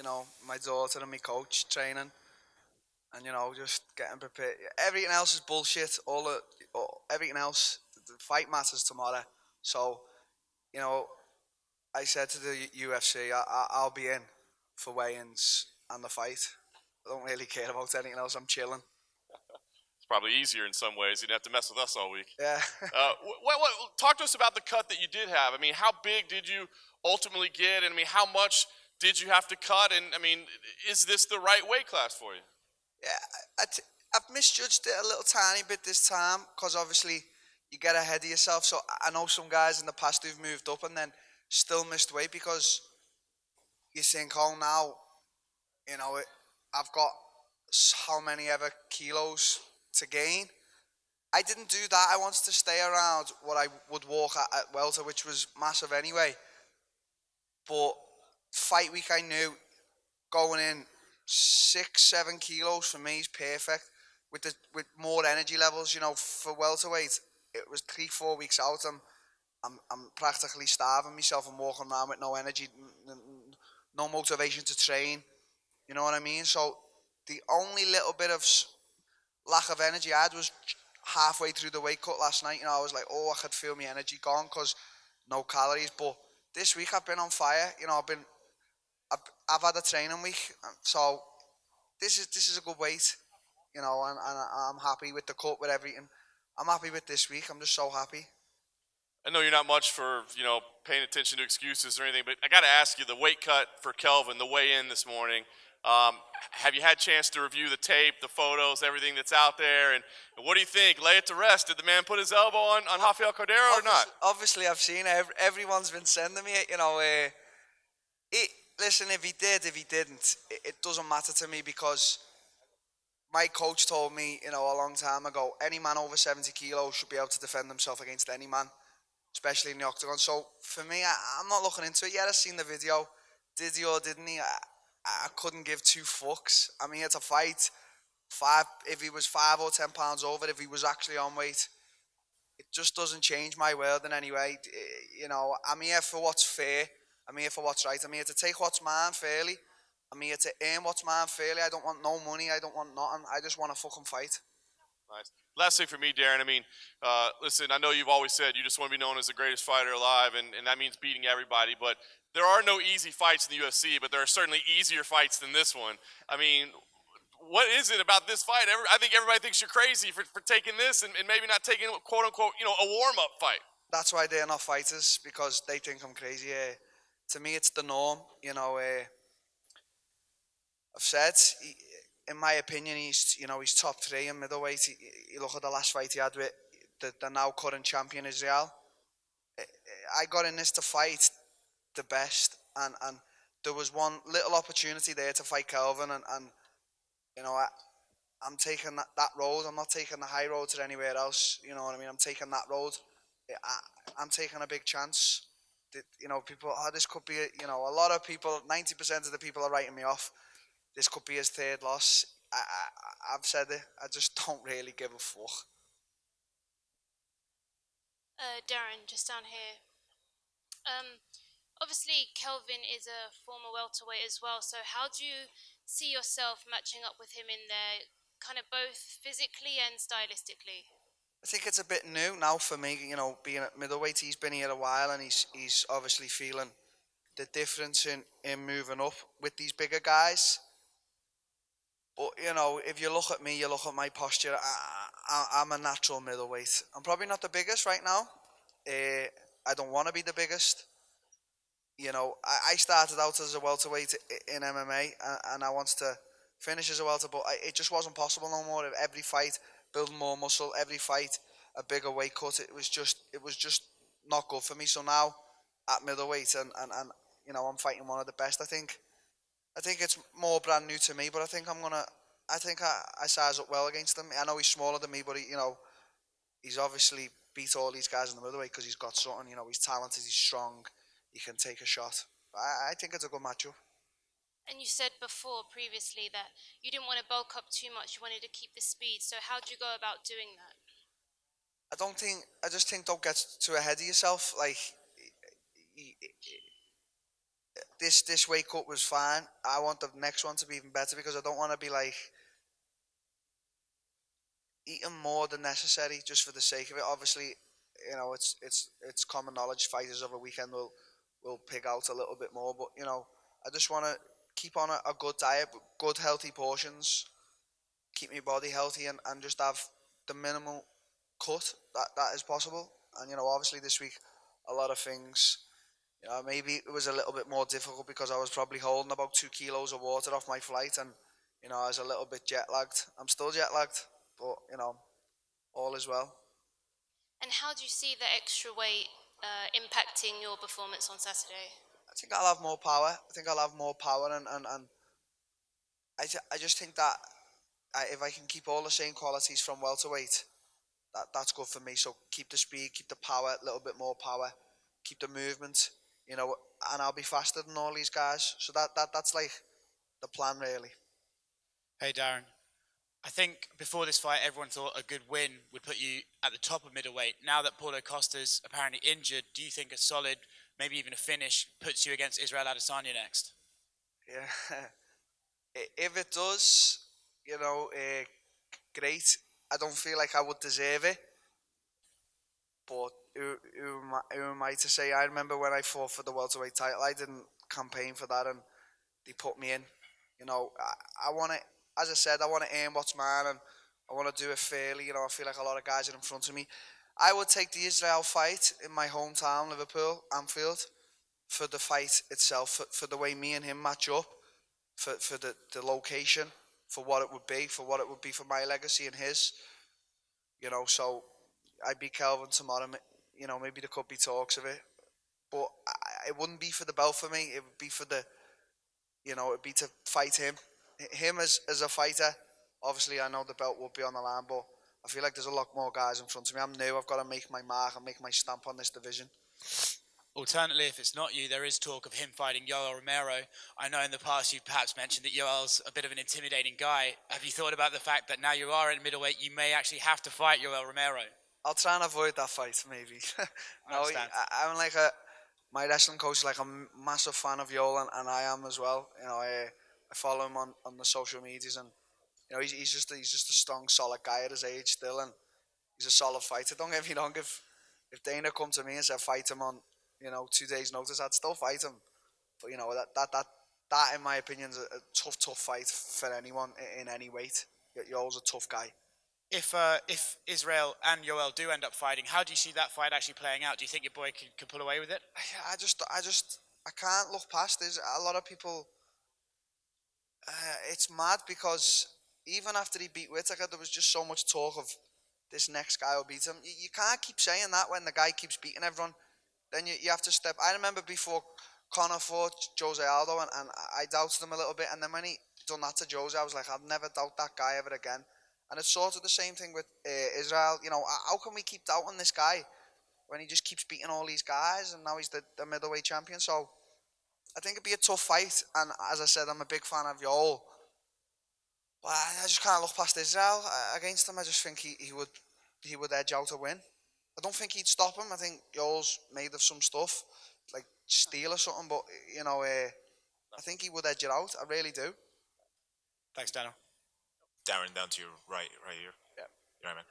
my daughter and my coach training, and just getting prepared. Everything else is bullshit. Everything else, the fight matters tomorrow. So you know, I said to the UFC, I'll be in for weigh-ins and the fight. I don't really care about anything else. I'm chilling. It's probably easier in some ways. You didn't have to mess with us all week. Yeah. Talk to us about the cut that you did have. I mean, how big did you ultimately get? And I mean, how much did you have to cut? And I mean, is this the right weight class for you? Yeah, I've misjudged it a little tiny bit this time because obviously you get ahead of yourself. So I know some guys in the past who've moved up and then still missed weight because you think, oh, now, I've got how many ever kilos to gain. I didn't do that. I wanted to stay around what I would walk at welter, which was massive anyway. But fight week, I knew going in 6, 7 kilos for me is perfect. With more energy levels, for welterweight, it was 3, 4 weeks out. I'm practically starving myself and walking around with no energy, no motivation to train. You know what I mean? So the only little bit of lack of energy I had was halfway through the weight cut last night. I was like, oh, I could feel my energy gone because no calories. But this week I've been on fire. I've had a training week, so this is a good weight. And I'm happy with the cut, with everything. I'm happy with this week. I'm just so happy. I know you're not much for, paying attention to excuses or anything, but I got to ask you, the weight cut for Kelvin, the weigh in this morning, have you had a chance to review the tape, the photos, everything that's out there? And what do you think? Lay it to rest. Did the man put his elbow on Rafael Cordero or not? Obviously, I've seen it. Everyone's been sending me it. Listen, if he did, if he didn't, it doesn't matter to me because my coach told me, a long time ago, any man over 70 kilos should be able to defend himself against any man, especially in the octagon. So for me, I'm not looking into it yet. I've seen the video. Did he or didn't he? I couldn't give two fucks. I'm here to fight. If he was 5 or 10 pounds over, if he was actually on weight, it just doesn't change my world in any way. I'm here for what's fair. I'm here for what's right. I'm here to take what's mine fairly. I'm here to earn what's mine fairly. I don't want no money. I don't want nothing. I just want to fucking fight. Nice. Last thing for me, Darren. I mean, listen, I know you've always said you just want to be known as the greatest fighter alive, and that means beating everybody. But there are no easy fights in the UFC, but there are certainly easier fights than this one. I mean, what is it about this fight? I think everybody thinks you're crazy for taking this and maybe not taking, quote unquote, a warm up fight. That's why they're not fighters, because they think I'm crazy. To me, it's the norm. I've said, in my opinion, he's top three in middleweight. You look at the last fight he had with the now current champion Israel. I got in this to fight the best, and there was one little opportunity there to fight Kelvin, and I'm taking that road. I'm not taking the high road to anywhere else. You know what I mean? I'm taking that road. I'm taking a big chance. People, this could be, a lot of people, 90% of the people are writing me off. This could be his third loss. I've said it. I just don't really give a fuck. Darren, just down here. Obviously, Kelvin is a former welterweight as well. So, how do you see yourself matching up with him in there, kind of both physically and stylistically? I think it's a bit new now for me. Being at middleweight, he's been here a while, and he's obviously feeling the difference in moving up with these bigger guys. But if you look at me, you look at my posture. I'm a natural middleweight. I'm probably not the biggest right now. I don't want to be the biggest. I started out as a welterweight in MMA, and I wanted to finish as a welter, but it just wasn't possible no more. Every fight, building more muscle. Every fight, a bigger weight cut. It was just not good for me. So now, at middleweight, and I'm fighting one of the best. I think it's more brand new to me, but I size up well against him. I know he's smaller than me, but he's obviously beat all these guys in the middleweight because he's got something. He's talented, he's strong, he can take a shot. I think it's a good matchup. And you said before, previously, that you didn't want to bulk up too much. You wanted to keep the speed. So, how do you go about doing that? I just think don't get too ahead of yourself. Like, this weight cut was fine. I want the next one to be even better because I don't want to be like eating more than necessary just for the sake of it. Obviously, it's common knowledge fighters over a weekend will pig out a little bit more, but I just want to keep on a good diet, good healthy portions, keep my body healthy, and just have the minimal cut that is possible. And obviously this week a lot of things. Maybe it was a little bit more difficult because I was probably holding about 2 kilos of water off my flight, and I was a little bit jet lagged. I'm still jet lagged, but all is well. And how do you see the extra weight impacting your performance on Saturday? I think I'll have more power. I think I'll have more power, and I just think that if I can keep all the same qualities from welterweight, that's good for me. So keep the speed, keep the power, a little bit more power, keep the movement, and I'll be faster than all these guys. So that's like the plan, really. Hey Darren, I think before this fight, everyone thought a good win would put you at the top of middleweight. Now that Paulo Costa's apparently injured, do you think a solid, maybe even a finish, puts you against Israel Adesanya next? Yeah, if it does, great. I don't feel like I would deserve it, but who am I to say? I remember when I fought for the welterweight title, I didn't campaign for that, and they put me in. I want to, as I said, I want to earn what's mine, and I want to do it fairly. I feel like a lot of guys are in front of me. I would take the Israel fight in my hometown, Liverpool, Anfield, for the fight itself, for the way me and him match up, for the location, for what it would be, for my legacy and his. So I beat Kelvin tomorrow. Maybe there could be talks of it, but it wouldn't be for the belt for me. It would be for it'd be to fight him. Him as a fighter. Obviously, I know the belt will be on the line, but I feel like there's a lot more guys in front of me. I'm new. I've got to make my mark and make my stamp on this division. Alternatively, if it's not you, there is talk of him fighting Yoel Romero. I know in the past you've perhaps mentioned that Yoel's a bit of an intimidating guy. Have you thought about the fact that now you are in middleweight, you may actually have to fight Yoel Romero? I'll try and avoid that fight, maybe. No, I'm like my wrestling coach is like a massive fan of Yoel, and I am as well. I follow him on the social medias, and he's just a strong, solid guy at his age still, and he's a solid fighter. Don't get me wrong. If Dana come to me and said fight him on 2 days' notice, I'd still fight him. But that in my opinion is a tough fight for anyone in any weight. Yoel's a tough guy. If Israel and Yoel do end up fighting, how do you see that fight actually playing out? Do you think your boy can pull away with it? I can't look past this. A lot of people. It's mad because even after he beat Whittaker, there was just so much talk of this next guy will beat him. You can't keep saying that when the guy keeps beating everyone. Then you have to step. I remember before Conor fought Jose Aldo, and I doubted him a little bit. And then when he done that to Jose, I was like, I'll never doubt that guy ever again. And it's sort of the same thing with Israel. How can we keep doubting this guy when he just keeps beating all these guys, and now he's the middleweight champion? So I think it'd be a tough fight. And as I said, I'm a big fan of Yoel. But I just can't look past Israel against him. I just think he would edge out a win. I don't think he'd stop him. I think Yoel's made of some stuff, like steel or something. But I think he would edge it out. I really do. Thanks, Daniel. Darren, down to your right here. Yeah. You're right, man.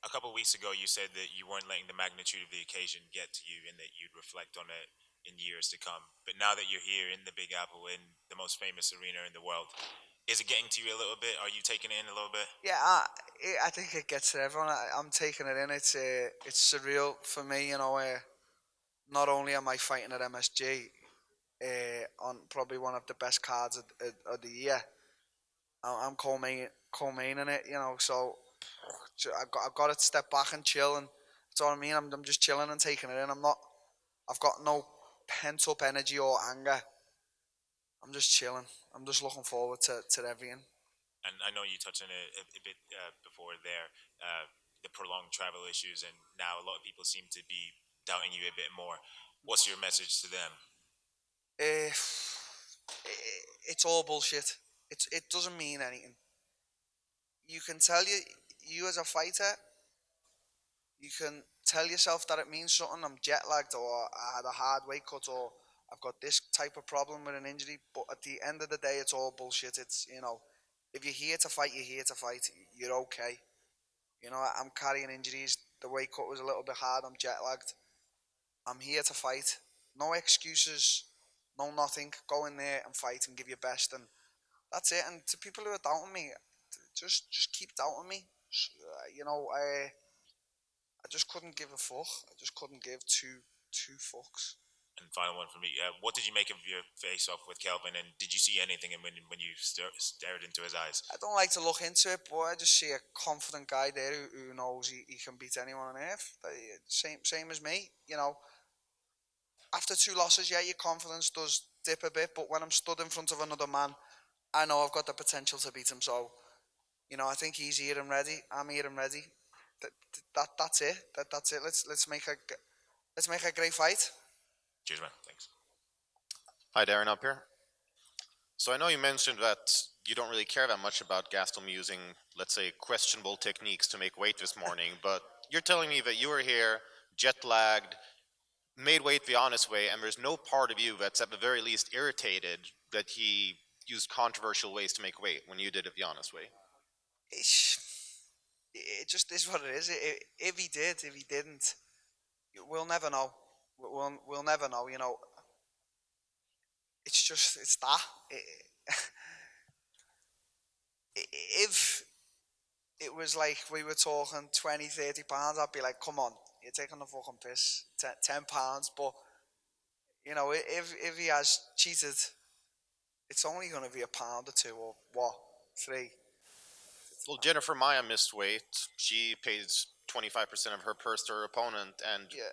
A couple of weeks ago, you said that you weren't letting the magnitude of the occasion get to you, and that you'd reflect on it in years to come. But now that you're here in the Big Apple, in the most famous arena in the world, is it getting to you a little bit? Are you taking it in a little bit? Yeah, I think it gets to everyone. I'm taking it in. It's surreal for me. Not only am I fighting at MSG on probably one of the best cards of the year, I'm co-main in it. So I've got to step back and chill, and that's what I mean. I'm just chilling and taking it in. I've got no pent up energy or anger. I'm just chilling. I'm just looking forward to everything. And I know you touched on it a bit before there, the prolonged travel issues, and now a lot of people seem to be doubting you a bit more. What's your message to them? It's all bullshit. It doesn't mean anything. You can tell you as a fighter, you can tell yourself that it means something. I'm jet lagged, or I had a hard weight cut, or I've got this type of problem with an injury. But at the end of the day, it's all bullshit. It's, if you're here to fight, you're here to fight. You're okay. I'm carrying injuries. The weight cut was a little bit hard. I'm jet lagged. I'm here to fight. No excuses. No nothing. Go in there and fight and give your best. And that's it. And to people who are doubting me, just keep doubting me. I just couldn't give a fuck. I just couldn't give two fucks. And final one for me. What did you make of your face-off with Kelvin? And did you see anything when you stared into his eyes? I don't like to look into it, but I just see a confident guy there who knows he can beat anyone on earth. Same as me. After 2 losses, yeah, your confidence does dip a bit. But when I'm stood in front of another man, I know I've got the potential to beat him. So, I think he's here and ready. I'm here and ready. That's it. That's it. Let's make a great fight. Cheers, man. Thanks. Hi, Darren, up here. So I know you mentioned that you don't really care that much about Gastelum using, let's say, questionable techniques to make weight this morning, but you're telling me that you were here, jet-lagged, made weight the honest way, and there's no part of you that's at the very least irritated that he used controversial ways to make weight when you did it the honest way. It just is what it is. If he did, if he didn't, we'll never know. We'll never know. It's that. If it was like we were talking 20, 30 pounds, I'd be like, come on, you're taking the fucking piss. 10 pounds, but if he has cheated, it's only going to be a pound or 2 or what, 3. Well, Jennifer Maya missed weight. She pays 25% of her purse to her opponent, and Yeah.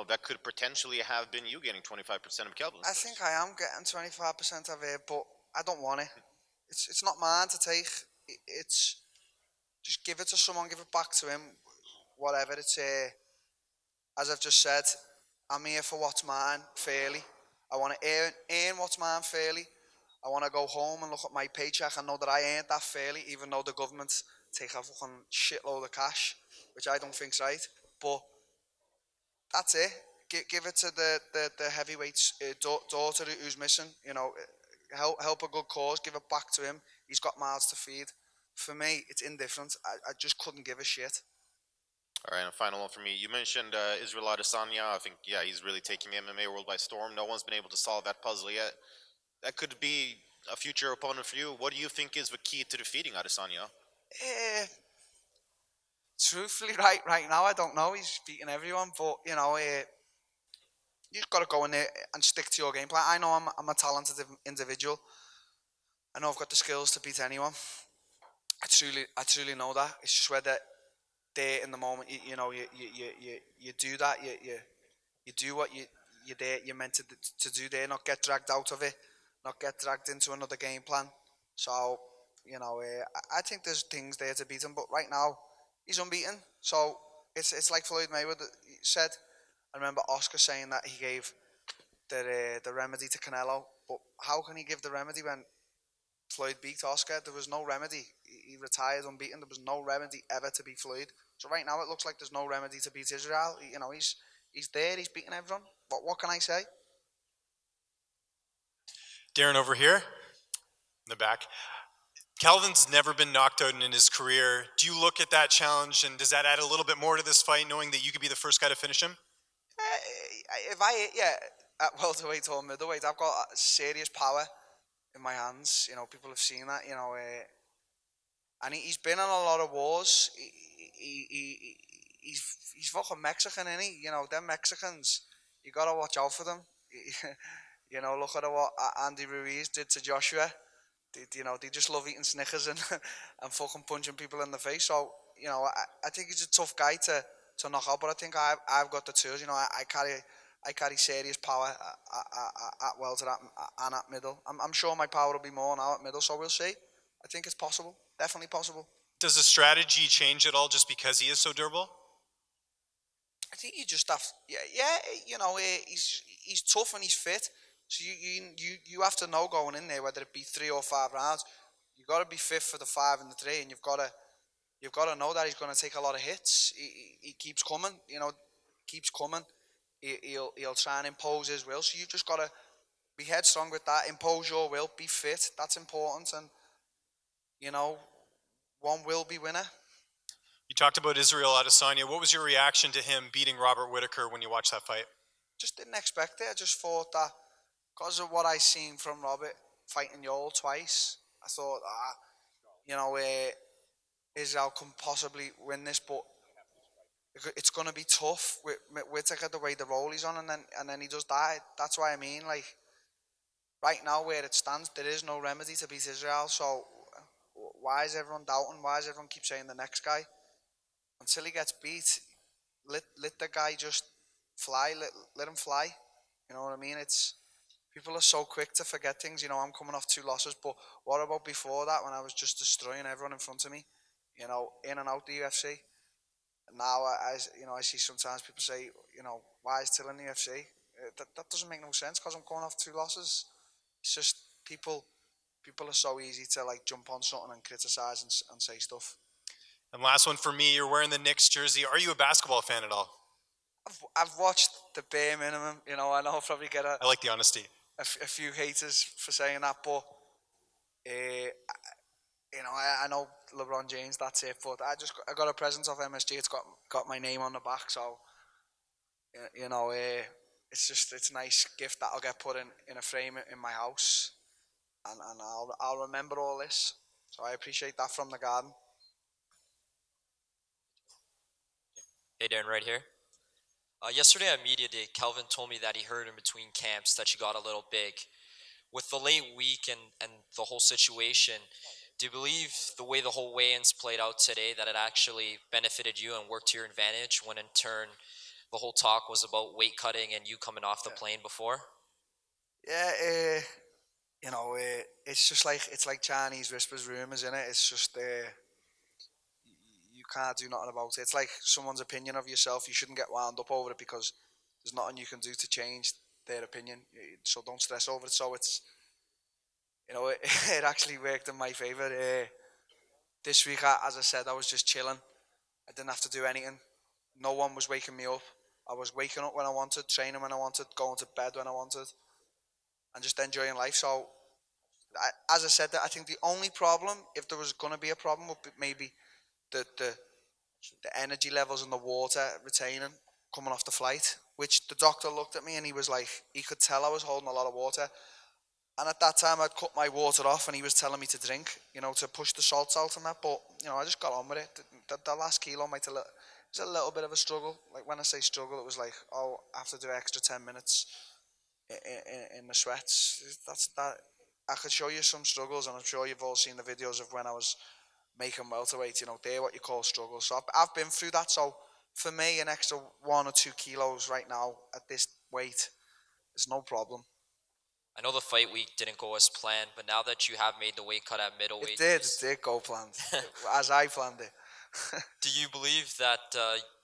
that could potentially have been you getting 25% of Kelvin's I purse. think I am getting 25% of it, but I don't want it. It's not mine to take. It's just give it to someone, give it back to him, whatever. It's as I've just said, I'm here for what's mine fairly. I want to earn what's mine fairly. I want to go home and look at my paycheck and know that I earned that fairly, even though the government take a fucking shitload of cash, which I don't think's right. But that's it. Give it to the heavyweight's daughter who's missing. Help a good cause. Give it back to him. He's got mouths to feed. For me, it's indifferent. I just couldn't give a shit. All right, and a final one for me. You mentioned Israel Adesanya. I think, he's really taking the MMA world by storm. No one's been able to solve that puzzle yet. That could be a future opponent for you. What do you think is the key to defeating Adesanya? Truthfully, right now, I don't know. He's beating everyone, but you've got to go in there and stick to your game plan. I know I'm a talented individual. I know I've got the skills to beat anyone. I truly know that. It's just whether there in the moment, you do that. You do what you're meant to do there. Not get dragged out of it. Not get dragged into another game plan. So I think there's things there to beat him. But right now, he's unbeaten. So it's like Floyd Mayweather said. I remember Oscar saying that he gave the remedy to Canelo. But how can he give the remedy when Floyd beat Oscar? There was no remedy. He retired unbeaten. There was no remedy ever to beat Floyd. So right now it looks like there's no remedy to beat Israel. He's there. He's beating everyone. But what can I say? Darren over here, in the back. Kelvin's never been knocked out in his career. Do you look at that challenge, and does that add a little bit more to this fight, knowing that you could be the first guy to finish him? At welterweight or middleweight, I've got serious power in my hands. People have seen that. And he's been in a lot of wars. He's fucking Mexican, isn't he? Them Mexicans, you gotta watch out for them. Look at what Andy Ruiz did to Joshua. They just love eating Snickers and and fucking punching people in the face. So I think he's a tough guy to knock out. But I think I've got the tools. I carry serious power at welter and at middle. I'm sure my power will be more now at middle. So we'll see. I think it's possible. Definitely possible. Does the strategy change at all just because he is so durable? I think you just have, he's tough and he's fit. So you have to know going in there whether it be 3 or 5 rounds. You got to be fit for the 5 and the 3, and you've got to know that he's going to take a lot of hits. He keeps coming, keeps coming. he'll try and impose his will. So you just gotta be headstrong with that. Impose your will. Be fit. That's important. And you know, one will be winner. You talked about Israel Adesanya. What was your reaction to him beating Robert Whitaker when you watched that fight? Just didn't expect it. I just thought that because of what I seen from Robert fighting Yoel twice, I thought, Israel can possibly win this, but it's going to be tough with Whitaker the way the role he's on, and then he does die. That's why I mean, like, right now where it stands, there is no remedy to beat Israel. So why is everyone doubting? Why does everyone keep saying the next guy? Until he gets beat, let the guy just fly. Let him fly. You know what I mean? It's people are so quick to forget things. You know, I'm coming off 2 losses, but what about before that when I was just destroying everyone in front of me? You know, in and out the UFC. Now I see sometimes people say, why is Till in the UFC? That doesn't make no sense because I'm coming off 2 losses. It's just people are so easy to like jump on something and criticize and say stuff. And last one for me, you're wearing the Knicks jersey. Are you a basketball fan at all? I've watched the bare minimum. I know I'll probably get I like the honesty. a few haters for saying that, but I know LeBron James. That's it. But I got a present off MSG. It's got my name on the back, so it's a nice gift that I'll get put in a frame in my house, and I'll remember all this. So I appreciate that from the garden. Hey Darren, right here. Yesterday at Media Day, Kelvin told me that he heard in between camps that you got a little big. With the late week and the whole situation, do you believe the way the whole weigh-ins played out today that it actually benefited you and worked to your advantage when in turn the whole talk was about weight cutting and you coming off the plane before? Yeah, it's just it's like Chinese whispers, rumors, in it. It's just you can't do nothing about it. It's like someone's opinion of yourself. You shouldn't get wound up over it because there's nothing you can do to change their opinion. So don't stress over it. So it's it actually worked in my favour. This week, as I said, I was just chilling. I didn't have to do anything. No one was waking me up. I was waking up when I wanted, training when I wanted, going to bed when I wanted, and just enjoying life. So, as I said, I think the only problem, if there was going to be a problem, would be maybe the energy levels in the water retaining coming off the flight, which the doctor looked at me and he was like, he could tell I was holding a lot of water. And at that time, I'd cut my water off and he was telling me to drink, to push the salts out and that. But, I just got on with it. The last kilo it was a little bit of a struggle. Like when I say struggle, it was like, I have to do extra 10 minutes in the sweats. That's that. I could show you some struggles, and I'm sure you've all seen the videos of when I was making welterweight. They're what you call struggles. So I've been through that. So for me, an extra 1 or 2 kilos right now at this weight is no problem. I know the fight week didn't go as planned, but now that you have made the weight cut at middleweight, It did go planned, as I planned it. do you believe that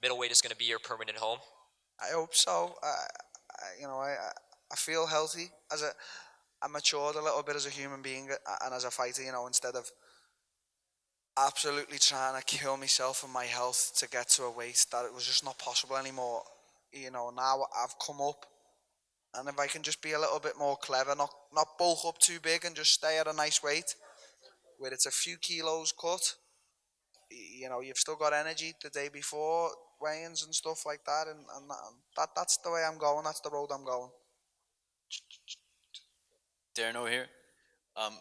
middleweight is going to be your permanent home? I hope so. I feel healthy I matured a little bit as a human being and as a fighter. Instead of absolutely trying to kill myself and my health to get to a weight that it was just not possible anymore. Now I've come up. And if I can just be a little bit more clever, not bulk up too big and just stay at a nice weight, where it's a few kilos cut, you've still got energy the day before weigh-ins and stuff like that, and that's the way I'm going. That's the road I'm going. Darren over here. Um,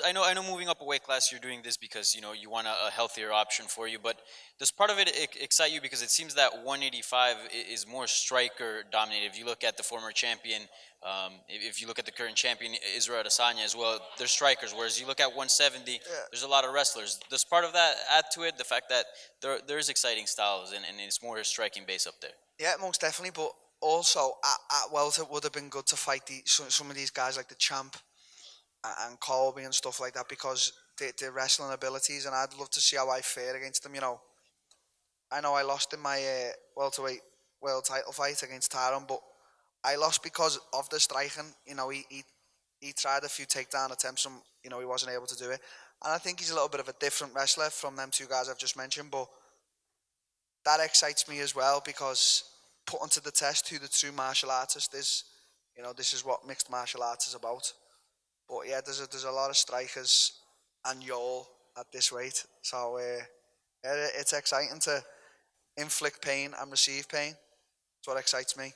I know moving up a weight class you're doing this because you want a healthier option for you, but does part of it excite you because it seems that 185 is more striker dominated? If you look at the former champion, if you look at the current champion Israel Adesanya as well, they're strikers, whereas you look at 170, there's a lot of wrestlers. Does part of that add to it, the fact that there's exciting styles and it's more striking base up there? Yeah, most definitely, but also at welter it would have been good to fight some of these guys like the champ and Colby and stuff like that, because their wrestling abilities, and I'd love to see how I fare against them. I know I lost in my welterweight world title fight against Tyron, but I lost because of the striking. He tried a few takedown attempts and he wasn't able to do it. And I think he's a little bit of a different wrestler from them 2 guys I've just mentioned, but that excites me as well because putting to the test who the true martial artist is. You know, this is what mixed martial arts is about. But yeah, there's a lot of strikers and Yoel at this weight, so yeah, it's exciting to inflict pain and receive pain. That's what excites me.